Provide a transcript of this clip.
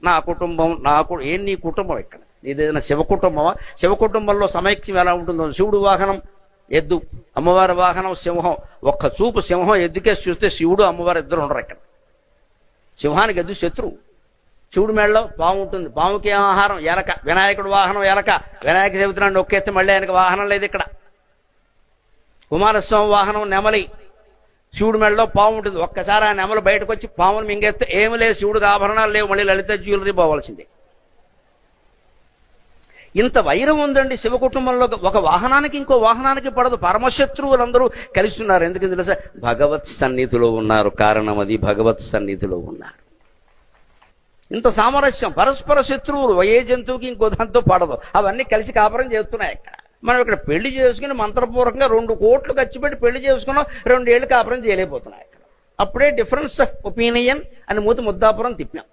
నా కుటుంబం ఏం నీ కుటుంబం ఇక్కడ నీదేదైనా శివ కుటుంబమా? శివ కుటుంబంలో సమైక్యం ఎలా ఉంటుందో, శివుడు వాహనం ఎద్దు, అమ్మవారి వాహనం సింహం. ఒక్క చూపు సింహం ఎద్దుకేసి చూస్తే శివుడు అమ్మవారు ఇద్దరు ఉండరు ఇక్కడ. సింహానికి ఎద్దు శత్రువు. శివుడు మెడలో పాము ఉంటుంది, పాముకి ఏం ఆహారం? ఎలక. వినాయకుడు వాహనం ఎలక. వినాయక చవితి నాడు నొక్కేస్తే మళ్ళీ ఆయనకు వాహనం లేదు ఇక్కడ. కుమారస్వామి వాహనం నెమలి. శివుడు మెడలో పాము ఉంటుంది. ఒక్కసారి ఆ నెమలు బయటకు వచ్చి పామును మింగేస్తే ఏమి లేదు, శివుడికి ఆభరణాలు లేవు, మళ్ళీ లలిత జ్యువెలరీ పోవాల్సిందే. ఇంత వైరం ఉందండి శివ కుటుంబంలో. ఒక వాహనానికి ఇంకో వాహనానికి పడదు. పరమశత్రువులందరూ కలిసి ఉన్నారు. ఎందుకు తెలుసా? భగవత్ సన్నిధిలో ఉన్నారు. కారణం అది, భగవత్ సన్నిధిలో ఉన్నారు. ఇంత సామరస్యం. పరస్పర శత్రువులు ఏ జంతువుకి ఇంకో దాంతో పడదు. అవన్నీ కలిసి కాపురం చేస్తున్నాయి ఇక్కడ. మనం ఇక్కడ పెళ్లి చేసుకుని మంత్రపూర్వకంగా 2 కోట్లు ఖర్చు పెట్టి పెళ్లి చేసుకున్నాం, 2 ఏళ్ళు కాపురం చేయలేకపోతున్నాయి ఇక్కడ. అప్పుడే డిఫరెన్స్ ఆఫ్ ఒపీనియన్ అని ముద్దాపురం తిప్పాం.